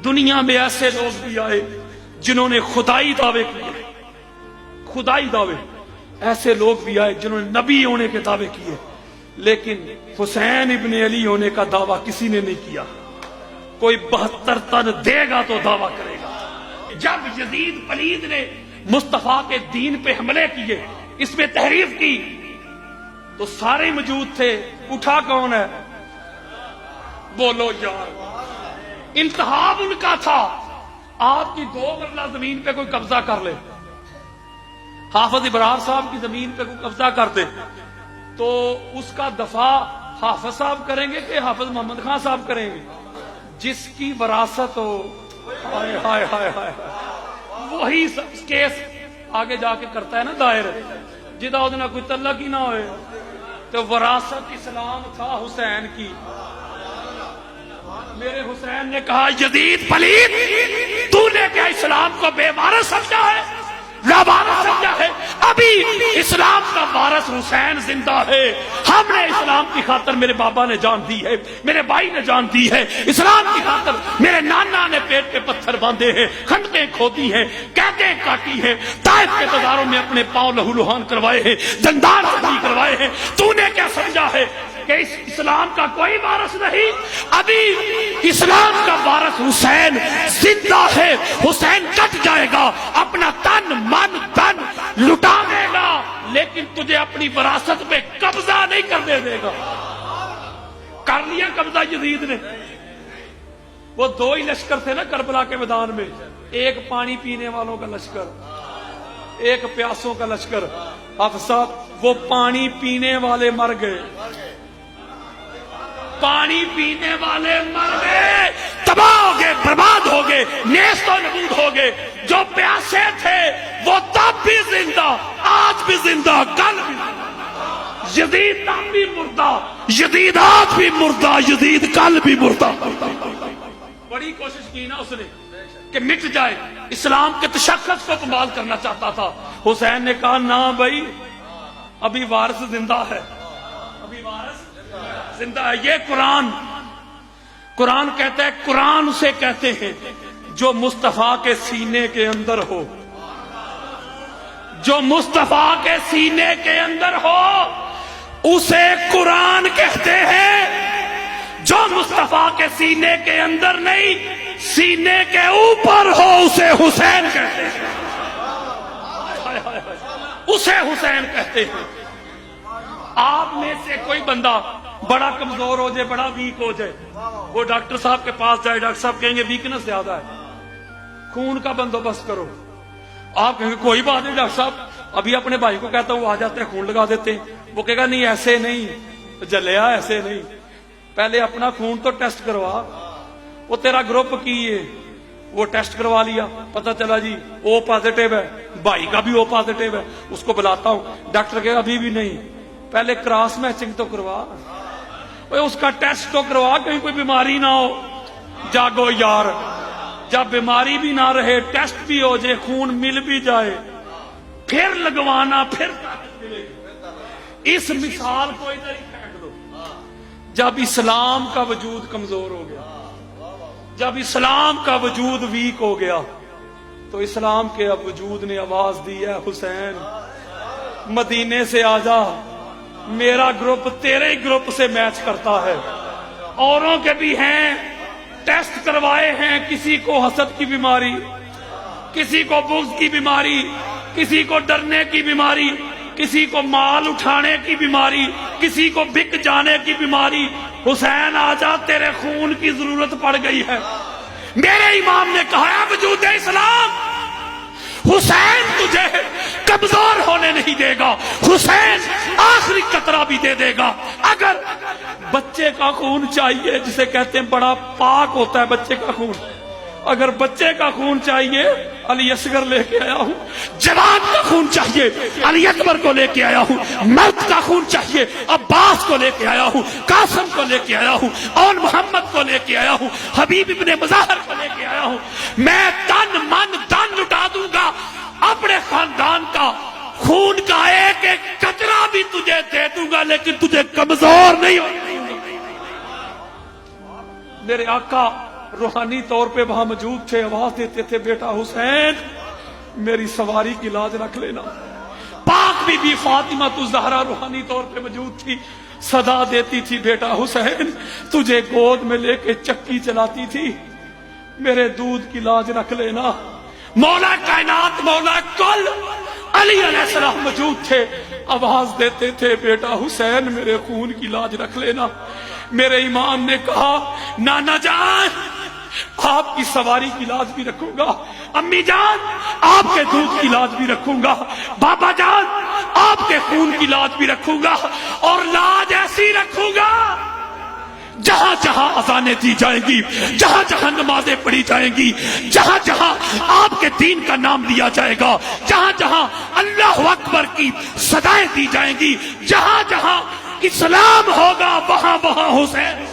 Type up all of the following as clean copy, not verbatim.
دنیا میں ایسے لوگ بھی آئے جنہوں نے خدائی دعوے کیے، خدائی دعوے، ایسے لوگ بھی آئے جنہوں نے نبی ہونے کے دعوے کیے، لیکن حسین ابن علی ہونے کا دعویٰ کسی نے نہیں کیا۔ کوئی 72 تن دے گا تو دعویٰ کرے گا۔ جب یزید پلید نے مصطفیٰ کے دین پہ حملے کیے، اس میں تحریف کی، تو سارے موجود تھے، اٹھا کون ہے؟ بولو یار، انتخاب ان کا تھا۔ آپ کی 2 مرلہ زمین پہ کوئی قبضہ کر لے، حافظ ابرار صاحب کی زمین پہ کوئی قبضہ کر دے، تو اس کا دفاع حافظ صاحب کریں گے کہ حافظ محمد خان صاحب کریں گے؟ جس کی وراثت ہو، ہائے ہائے ہائے ہائے، وہی کیس آگے جا کے کرتا ہے نا دائر، جدا ادنا کوئی تعلق ہی نہ ہوئے۔ تو وراثت اسلام تھا حسین کی۔ میرے حسین نے کہا یزید پلید، تو نے کیا اسلام کو بے وارث سمجھا ہے، لاوارث سمجھا ہے؟ ابھی اسلام کا وارث حسین زندہ ہے۔ ہم نے اسلام کی خاطر، میرے بابا نے جان دی ہے، میرے بھائی نے جان دی ہے، اسلام کی خاطر میرے نانا نے پیٹ پہ پتھر باندھے ہیں، خندقیں کھودی ہیں، قیدیں کاٹی ہیں، طائف کے بازاروں میں اپنے پاؤں لہو لہان کروائے ہیں، زندان سازی کروائے ہیں۔ تو نے کیا سمجھا ہے کہ اس اسلام کا کوئی وارث نہیں؟ ابھی اسلام کا وارث حسین زندہ ہے۔ حسین کٹ جائے گا، اپنا تن من دھن لٹا دے گا، لیکن تجھے اپنی وراثت پہ قبضہ نہیں کرنے دے گا۔ کر لیا قبضہ یزید نے۔ وہ 2 ہی لشکر تھے نا کربلا کے میدان میں، ایک پانی پینے والوں کا لشکر، ایک پیاسوں کا لشکر۔ حافظ صاحب، وہ پانی پینے والے مر گئے، پانی پینے والے مر گئے، تباہ ہو گئے، برباد ہو گئے، نیست و نبود ہو گئے۔ جو پیاسے تھے وہ تب بھی زندہ، آج بھی زندہ، کل بھی زندہ۔ یزید تب بھی مردہ، یزید آج بھی مردہ، یزید کل بھی مردہ۔ بڑی کوشش کی نا اس نے کہ مٹ جائے، اسلام کے تشخص کو کمال کرنا چاہتا تھا۔ حسین نے کہا نہ بھائی، ابھی وارث زندہ ہے، ابھی وارث زندہ ہے۔ یہ قرآن کہتا ہے، قرآن اسے کہتے ہیں جو مصطفیٰ کے سینے کے اندر ہو، جو مصطفیٰ کے سینے کے اندر ہو اسے قرآن کہتے ہیں، جو مصطفیٰ کے سینے کے اندر نہیں، سینے کے اوپر ہو اسے حسین کہتے ہیں، اسے حسین کہتے ہیں۔ آپ میں سے کوئی بندہ بڑا کمزور ہو جائے، بڑا ویک ہو جائے، وہ ڈاکٹر صاحب کے پاس جائے، ڈاکٹر صاحب کہیں گے ویکنس زیادہ ہے، خون کا بندوبست کرو۔ آپ کہیں گے کوئی بات نہیں ڈاکٹر صاحب، ابھی اپنے بھائی کو کہتا ہوں، وہ آ جاتے ہیں، خون لگا دیتے ہیں۔ وہ کہے گا نہیں ایسے نہیں جلیا، ایسے نہیں، پہلے اپنا خون تو ٹیسٹ کروا۔ وہ تیرا گروپ کی ہے، وہ ٹیسٹ کروا لیا، پتہ چلا جی او پازیٹیو ہے، بھائی کا بھی او پازیٹیو ہے، اس کو بلاتا ہوں، ڈاکٹر کہے گا ابھی بھی نہیں، پہلے کراس میچنگ تو کروا، اس کا ٹیسٹ تو کروا، کہیں کوئی بیماری نہ ہو۔ جاگو یار، جب بیماری بھی نہ رہے، ٹیسٹ بھی ہو جائے، خون مل بھی جائے، پھر لگوانا، پھر طاقت ملے گی۔ اس مثال کو ادھر ہی پھینک دو۔ جب اسلام کا وجود کمزور ہو گیا، جب اسلام کا وجود ویک ہو گیا، تو اسلام کے اب وجود نے آواز دی ہے حسین مدینے سے آجا، میرا گروپ تیرے گروپ سے میچ کرتا ہے۔ اوروں کے بھی ہیں، ٹیسٹ کروائے ہیں، کسی کو حسد کی بیماری، کسی کو بغض کی بیماری، کسی کو ڈرنے کی بیماری، کسی کو مال اٹھانے کی بیماری، کسی کو بک جانے کی بیماری۔ حسین آجا، تیرے خون کی ضرورت پڑ گئی ہے۔ میرے امام نے کہا ہے وجود اسلام، حسین تجھے کمزور ہونے نہیں دے گا، حسین آخری قطرہ بھی دے دے گا۔ اگر بچے کا خون چاہیے، جسے کہتے ہیں بڑا پاک ہوتا ہے بچے کا خون، اگر بچے کا خون چاہیے علی اصغر لے کے آیا ہوں، جوان کا خون چاہیے علی اکبر کو لے کے آیا ہوں، مرد کا خون چاہیے عباس کو لے کے آیا ہوں، قاسم کو لے کے آیا ہوں، اور محمد کو لے کے آیا ہوں، حبیب ابن مظاہر کو لے کے آیا ہوں۔ میں تن من دن لٹا دوں گا، اپنے خاندان کا خون کا ایک ایک قطرہ بھی تجھے دے دوں گا، لیکن تجھے کمزور نہیں ہونے دوں گا۔ میرے آقا روحانی طور پہ وہاں موجود تھے، آواز دیتے تھے بیٹا حسین میری سواری کی لاج رکھ لینا۔ پاک بی بی فاطمہ الزہرا روحانی طور پہ موجود تھی، صدا دیتی تھی بیٹا حسین تجھے گود میں لے کے چکی چلاتی تھی، میرے دودھ کی لاج رکھ لینا۔ مولا کائنات مولا کل علی علیہ السلام موجود تھے، آواز دیتے تھے بیٹا حسین میرے خون کی لاج رکھ لینا۔ میرے امام نے کہا نانا جان آپ کی سواری کی لاج بھی رکھوں گا، امی جان آپ کے دودھ کی لاج بھی رکھوں گا، بابا جان آپ کے خون کی لاج بھی رکھوں گا، اور لاج ایسی رکھوں گا جہاں جہاں اذانیں دی جائیں گی، جہاں جہاں نمازیں پڑھی جائیں گی، جہاں جہاں آپ کے دین کا نام لیا جائے گا، جہاں جہاں اللہ اکبر کی صدائیں دی جائیں گی، جہاں جہاں اسلام ہوگا وہاں وہاں حسین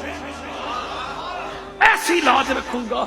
ایسی لاج رکھوں گا۔